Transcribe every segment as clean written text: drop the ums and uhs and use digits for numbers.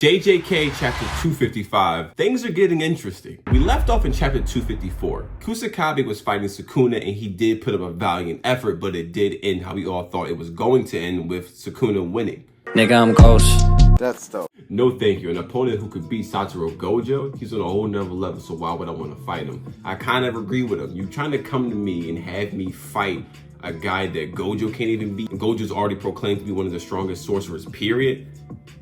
JJK chapter 255, things are getting interesting. We left off in chapter 254. Kusakabe was fighting Sukuna and he did put up a valiant effort, but it did end how we all thought it was going to end, with Sukuna winning. Nigga, I'm ghost. That's dope. No thank you. An opponent who could beat Satoru Gojo, he's on a whole nother level, so why would I want to fight him? I kind of agree with him. You trying to come to me and have me fight a guy that Gojo can't even beat? Gojo's already proclaimed to be one of the strongest sorcerers, period.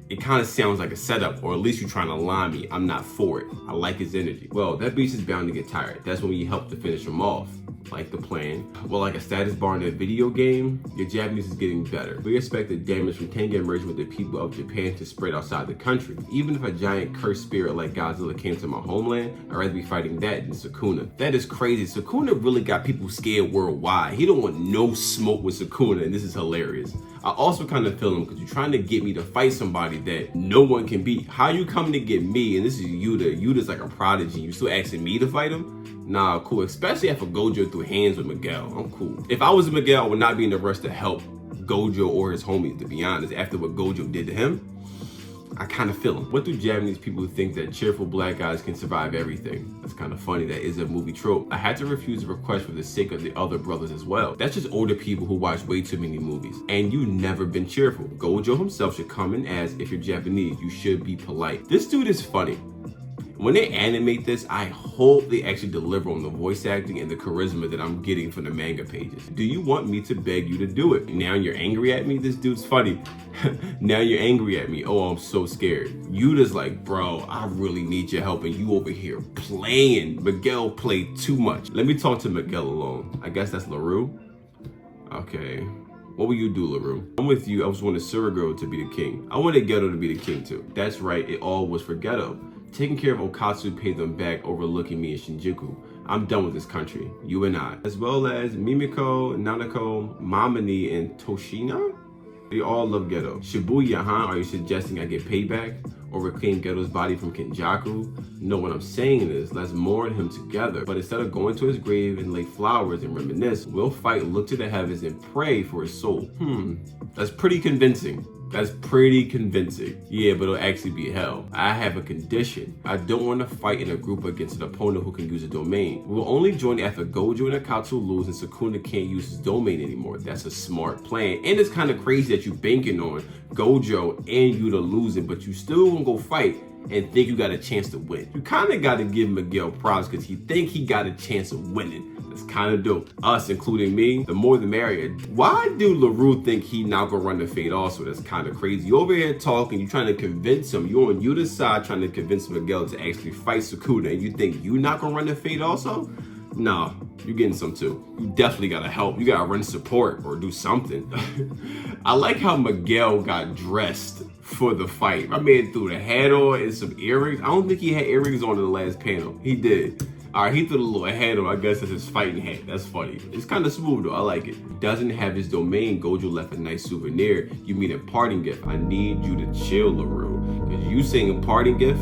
It kind of sounds like a setup, or at least you're trying to lie me. I'm not for it. I like his energy. Well, that beast is bound to get tired. That's when we help to finish him off. Like the plan. Well, like a status bar in a video game, your Japanese is getting better. We expect the damage from Tengen merging with the people of Japan to spread outside the country. Even if a giant cursed spirit like Godzilla came to my homeland, I'd rather be fighting that than Sukuna. That is crazy. Sukuna really got people scared worldwide. He don't want no smoke with Sukuna, and this is hilarious. I also kind of feel him because you're trying to get me to fight somebody that no one can beat. How you coming to get me? And this is Yuta. Yuta's like a prodigy. You still asking me to fight him? Nah, cool. Especially after Gojo threw hands with Miguel. I'm cool. If I was Miguel, I would not be in the rush to help Gojo or his homies, to be honest. After what Gojo did to him, I kind of feel him. What do Japanese people think that cheerful black guys can survive everything? That's kind of funny. That is a movie trope. I had to refuse a request for the sake of the other brothers as well. That's just older people who watch way too many movies. And you never been cheerful. Gojo himself should come and ask, if you're Japanese, you should be polite. This dude is funny. When they animate this, I hope they actually deliver on the voice acting and the charisma that I'm getting from the manga pages. Do you want me to beg you to do it? Now you're angry at me? This dude's funny. Now you're angry at me. Oh, I'm so scared. Yuta's like, bro, I really need your help, and you over here playing. Miguel played too much. Let me talk to Miguel alone. I guess that's LaRue. Okay. What will you do, LaRue? I'm with you. I just wanted Suragirl to be the king. I wanted Geto to be the king too. That's right. It all was for Geto. Taking care of Okatsu paid them back, overlooking me in Shinjuku. I'm done with this country, you and I. As well as Mimiko, Nanako, Mamani, and Toshina? They all love Geto. Shibuya, huh? Are you suggesting I get payback? Or reclaim Geto's body from Kenjaku? No, what I'm saying is, let's mourn him together. But instead of going to his grave and lay flowers and reminisce, we'll fight, look to the heavens, and pray for his soul. That's pretty convincing. That's pretty convincing. Yeah, but it'll actually be hell. I have a condition. I don't want to fight in a group against an opponent who can use a domain. We'll only join after Gojo and Akatsu lose and Sukuna can't use his domain anymore. That's a smart plan. And it's kind of crazy that you banking on Gojo and Yuta losing, but you still won't go fight and think you got a chance to win. You kind of got to give Miguel props because he think he got a chance of winning. That's kind of dope. Us, including me, the more the merrier. Why do LaRue think he not gonna run the fade also? That's kind of crazy. You over here talking, you trying to convince him. You on Yuta's side trying to convince Miguel to actually fight Sukuna, and you think you not gonna run the fade also? Nah, you getting some too. You definitely gotta help. You gotta run support or do something. I like how Miguel got dressed for the fight. My man threw the hat on and some earrings. I don't think he had earrings on in the last panel. He did. All right, he threw the little hat on. I guess that's his fighting hat. That's funny. It's kind of smooth though. I like it. Doesn't have his domain. Gojo left a nice souvenir. You mean a parting gift? I need you to chill, LaRue. Because you saying a parting gift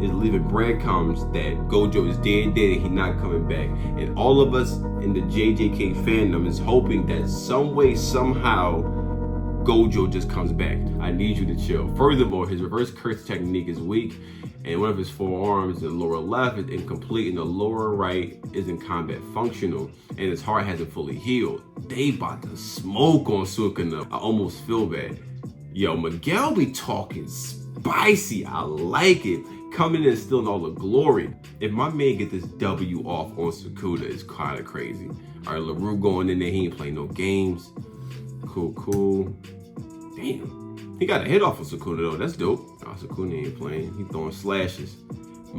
is leaving breadcrumbs that Gojo is dead, and he not coming back. And all of us in the JJK fandom is hoping that some way, somehow, Gojo just comes back. I need you to chill. Furthermore, his reverse curse technique is weak, and one of his forearms in the lower left is incomplete, and the lower right isn't combat functional, and his heart hasn't fully healed. They about to smoke on Sukuna. I almost feel bad. Yo, Miguel be talking spicy. I like it. Coming in and stealing all the glory. If my man get this W off on Sukuna, it's kind of crazy. All right, LaRue going in there. He ain't playing no games. Cool. Damn. He got a hit off of Sukuna though. That's dope. Oh, Sukuna ain't playing. He throwing slashes.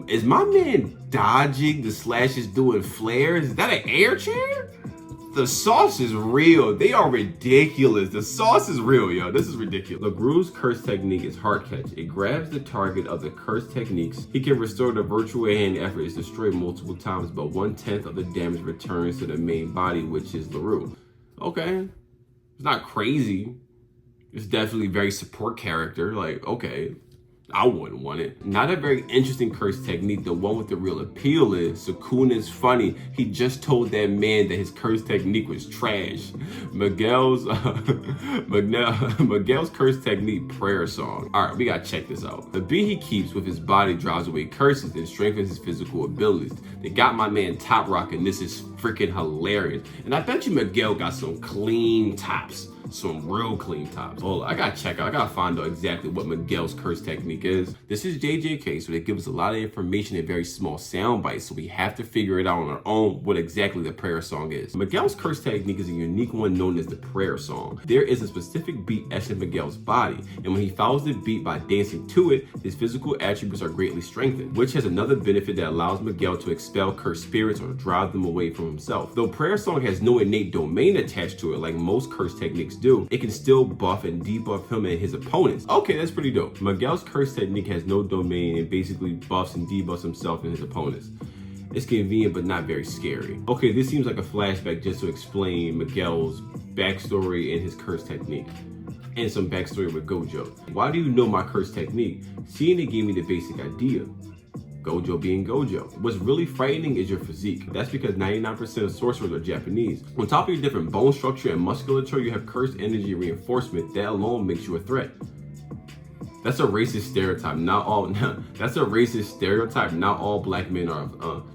Is my man dodging the slashes, doing flares? Is that an air chair? The sauce is real. They are ridiculous. The sauce is real, yo. This is ridiculous. LaRue's curse technique is heart catch. It grabs the target of the curse techniques. He can restore the virtual hand after it's destroyed multiple times, but 1/10 of the damage returns to the main body, which is LaRue. Okay. It's not crazy. It's definitely very support character. Like, okay, I wouldn't want it. Not a very interesting curse technique. The one with the real appeal is Sukuna's funny. He just told that man that his curse technique was trash. Miguel's curse technique prayer song. All right, we gotta check this out. The beat he keeps with his body drives away curses and strengthens his physical abilities. They got my man top rocking. This is freaking hilarious. And I bet you Miguel got some clean tops. Some real clean tops. Hold on, I gotta check out. I gotta find out exactly what Miguel's curse technique is. This is JJK, so they give us a lot of information in very small sound bites, so we have to figure it out on our own what exactly the prayer song is. Miguel's curse technique is a unique one known as the prayer song. There is a specific beat etched in Miguel's body, and when he follows the beat by dancing to it, his physical attributes are greatly strengthened, which has another benefit that allows Miguel to expel cursed spirits or drive them away from himself. Though prayer song has no innate domain attached to it like most curse techniques do, it can still buff and debuff him and his opponents. Okay, that's pretty dope. Miguel's curse technique has no domain and basically buffs and debuffs himself and his opponents. It's convenient but not very scary. Okay, this seems like a flashback just to explain Miguel's backstory and his curse technique. And some backstory with Gojo. Why do you know my curse technique? Seeing it gave me the basic idea. Gojo being Gojo. What's really frightening is your physique. That's because 99% of sorcerers are Japanese. On top of your different bone structure and musculature, you have cursed energy reinforcement. That alone makes you a threat. That's a racist stereotype. Not all. That's a racist stereotype. Not all black men are.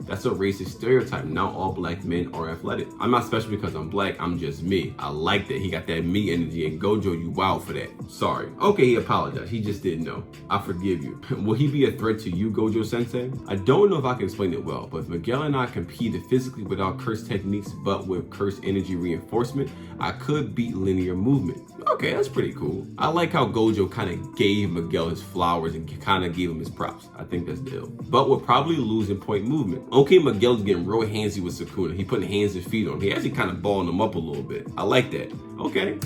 That's a racist stereotype. Not all black men are athletic. I'm not special because I'm black. I'm just me. I like that he got that me energy, and Gojo, you wild for that. Sorry. Okay, he apologized. He just didn't know. I forgive you. Will he be a threat to you, Gojo Sensei? I don't know if I can explain it well, but if Miguel and I competed physically without curse techniques, but with curse energy reinforcement, I could beat linear movement. Okay, that's pretty cool. I like how Gojo kind of gave Miguel his flowers and kind of gave him his props. I think that's ill. But we're probably losing point movement. Okay, Miguel's getting real handsy with Sukuna. He putting hands and feet on him. He actually kind of balling him up a little bit. I like that. Okay.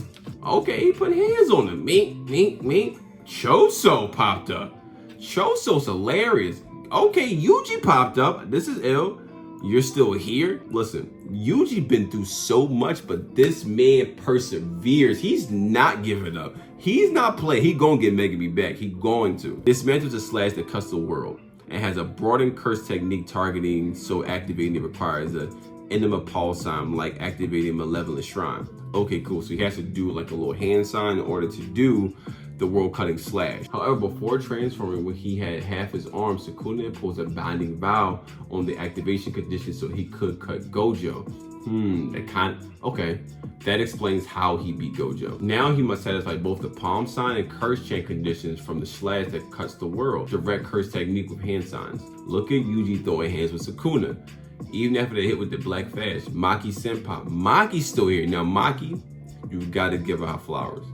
Okay, he put hands on him. Me. Choso popped up. Choso's hilarious. Okay, Yuji popped up. This is ill. You're still here? Listen, Yuji been through so much, but this man perseveres. He's not giving up. He's not playing. He gonna get Megumi back. He going to. Dismantles a slash that cuts the world and has a broadened curse technique targeting, so activating it requires a enema pulse sign like activating Malevolent Shrine. Okay, cool. So he has to do like a little hand sign in order to do the world cutting slash. However, before transforming, when he had half his arm, Sukuna imposed a binding vow on the activation condition so he could cut Gojo. Okay. That explains how he beat Gojo. Now he must satisfy both the palm sign and curse chant conditions from the slash that cuts the world. Direct curse technique with hand signs. Look at Yuji throwing hands with Sukuna. Even after they hit with the black flash. Maki senpai. Maki's still here. Now Maki, you gotta give her flowers.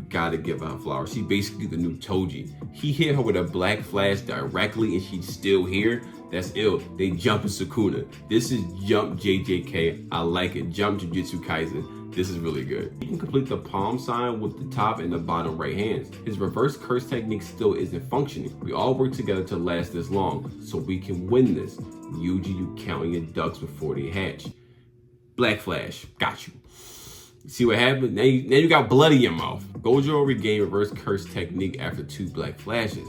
Gotta give her flowers. She's basically the new Toji. He hit her with a black flash directly and she's still here. That's ill. They jump in Sukuna. This is jump JJK. I like it. Jump Jujutsu Kaisen. This is really good. He can complete the palm sign with the top and the bottom right hands. His reverse curse technique still isn't functioning. We all work together to last this long so we can win this. Yuji, you counting your ducks before they hatch. Black flash. Got you. See what happened? Now you got blood in your mouth. Gojo regained reverse curse technique after 2 black flashes.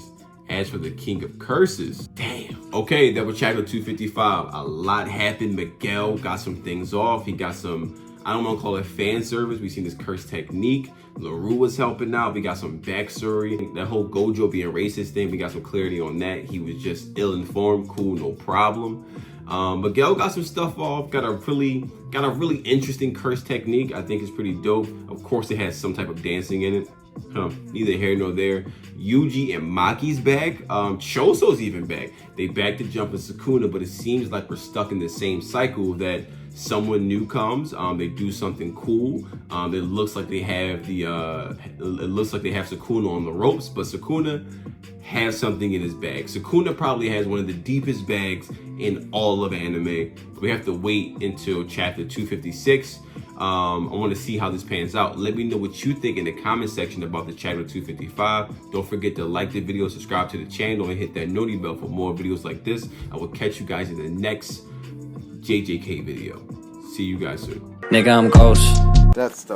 As for the king of curses, damn. Okay, that was chapter 255. A lot happened. Miguel got some things off. He got some, I don't want to call it fan service. We've seen this curse technique. LaRue was helping out. We got some backstory. That whole Gojo being racist thing, we got some clarity on that. He was just ill-informed. Cool, no problem. Miguel got some stuff off, got a really interesting curse technique. I think it's pretty dope. Of course, it has some type of dancing in it. Neither here nor there. Yuji and Maki's back. Choso's even back. They back to jump in Sukuna, but it seems like we're stuck in the same cycle that someone new comes. They do something cool. It looks like they have Sukuna on the ropes, but Sukuna has something in his bag. Sukuna probably has one of the deepest bags in all of anime. We have to wait until chapter 256. I want to see how this pans out. Let me know what you think in the comment section about the chapter 255. Don't forget to like the video, subscribe to the channel, and hit that noti bell for more videos like this. I will catch you guys in the next JJK video. See you guys soon. Nigga, I'm ghost. That's the